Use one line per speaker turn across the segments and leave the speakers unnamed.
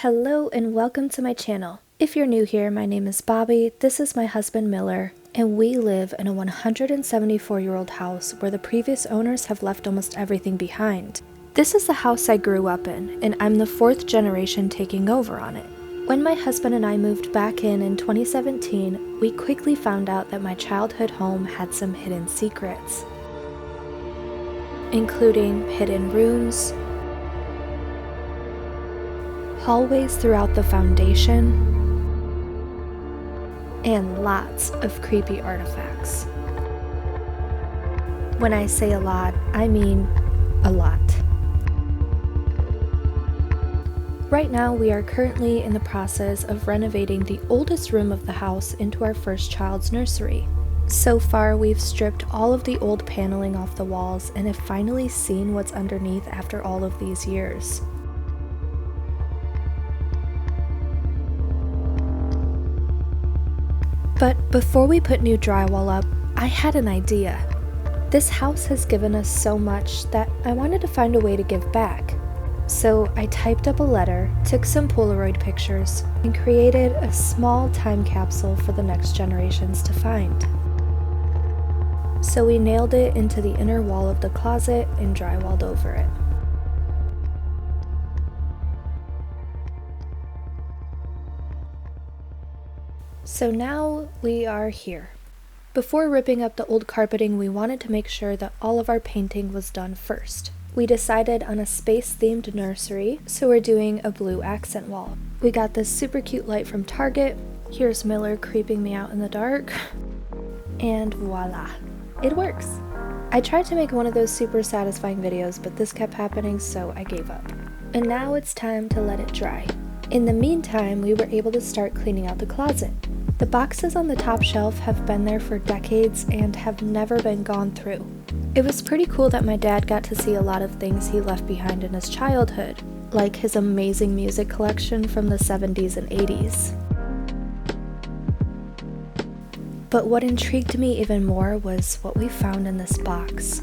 Hello and welcome to my channel. If you're new here, my name is Bobby, this is my husband Miller, and we live in a 174-year-old house where the previous owners have left almost everything behind. This is the house I grew up in, and I'm the fourth generation taking over on it. When my husband and I moved back in 2017, we quickly found out that my childhood home had some hidden secrets, including hidden rooms, hallways throughout the foundation, and lots of creepy artifacts. When I say a lot, I mean a lot. Right now, we are currently in the process of renovating the oldest room of the house into our first child's nursery. So far, we've stripped all of the old paneling off the walls and have finally seen what's underneath after all of these years. But before we put new drywall up, I had an idea. This house has given us so much that I wanted to find a way to give back. So I typed up a letter, took some Polaroid pictures, and created a small time capsule for the next generations to find. So we nailed it into the inner wall of the closet and drywalled over it. So now we are here. Before ripping up the old carpeting, we wanted to make sure that all of our painting was done first. We decided on a space-themed nursery, so we're doing a blue accent wall. We got this super cute light from Target. Here's Miller creeping me out in the dark. And voila, it works. I tried to make one of those super satisfying videos, but this kept happening, so I gave up. And now it's time to let it dry. In the meantime, we were able to start cleaning out the closet. The boxes on the top shelf have been there for decades and have never been gone through. It was pretty cool that my dad got to see a lot of things he left behind in his childhood, like his amazing music collection from the 70s and 80s. But what intrigued me even more was what we found in this box.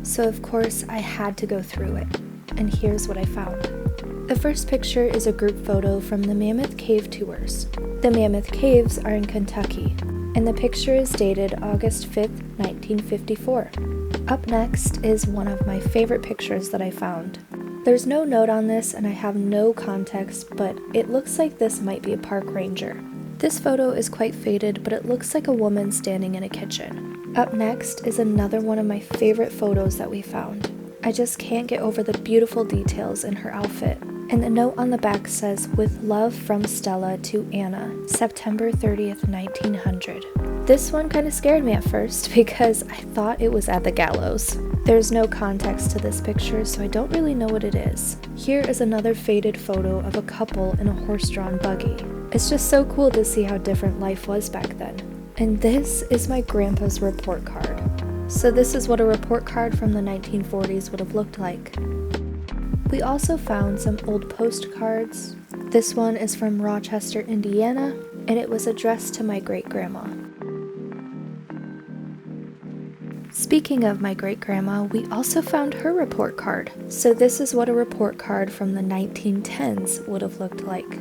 So of course I had to go through it. And here's what I found. The first picture is a group photo from the Mammoth Cave tours. The Mammoth Caves are in Kentucky, and the picture is dated August 5th, 1954. Up next is one of my favorite pictures that I found. There's no note on this and I have no context, but it looks like this might be a park ranger. This photo is quite faded, but it looks like a woman standing in a kitchen. Up next is another one of my favorite photos that we found. I just can't get over the beautiful details in her outfit. And the note on the back says, "With love from Stella to Anna, September 30th, 1900. This one kind of scared me at first because I thought it was at the gallows. There's no context to this picture, so I don't really know what it is. Here is another faded photo of a couple in a horse-drawn buggy. It's just so cool to see how different life was back then. And this is my grandpa's report card. So this is what a report card from the 1940s would have looked like. We also found some old postcards. This one is from Rochester, Indiana, and it was addressed to my great-grandma. Speaking of my great-grandma, we also found her report card. So this is what a report card from the 1910s would have looked like.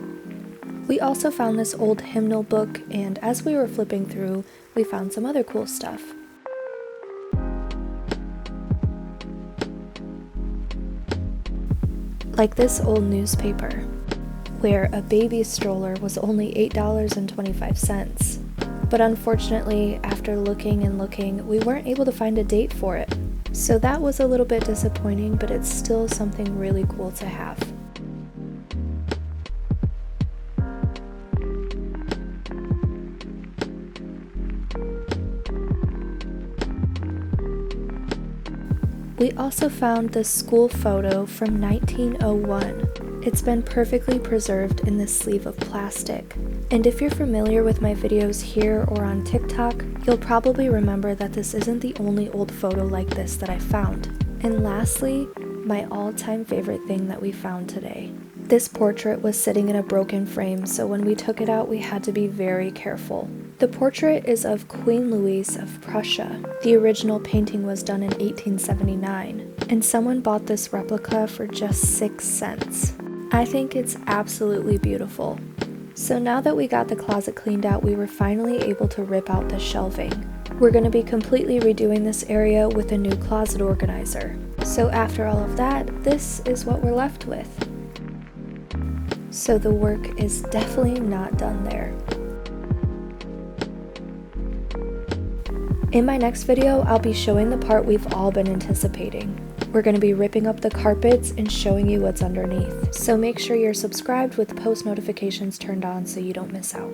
We also found this old hymnal book, and as we were flipping through, we found some other cool stuff. Like this old newspaper, where a baby stroller was only $8.25. But unfortunately, after looking and looking, we weren't able to find a date for it. So that was a little bit disappointing, but it's still something really cool to have. We also found this school photo from 1901. It's been perfectly preserved in this sleeve of plastic. And if you're familiar with my videos here or on TikTok, you'll probably remember that this isn't the only old photo like this that I found. And lastly, my all-time favorite thing that we found today. This portrait was sitting in a broken frame, so when we took it out, we had to be very careful. The portrait is of Queen Louise of Prussia. The original painting was done in 1879, and someone bought this replica for just 6 cents. I think it's absolutely beautiful. So now that we got the closet cleaned out, we were finally able to rip out the shelving. We're going to be completely redoing this area with a new closet organizer. So after all of that, this is what we're left with. So the work is definitely not done there. In my next video, I'll be showing the part we've all been anticipating. We're going to be ripping up the carpets and showing you what's underneath. So make sure you're subscribed with post notifications turned on so you don't miss out.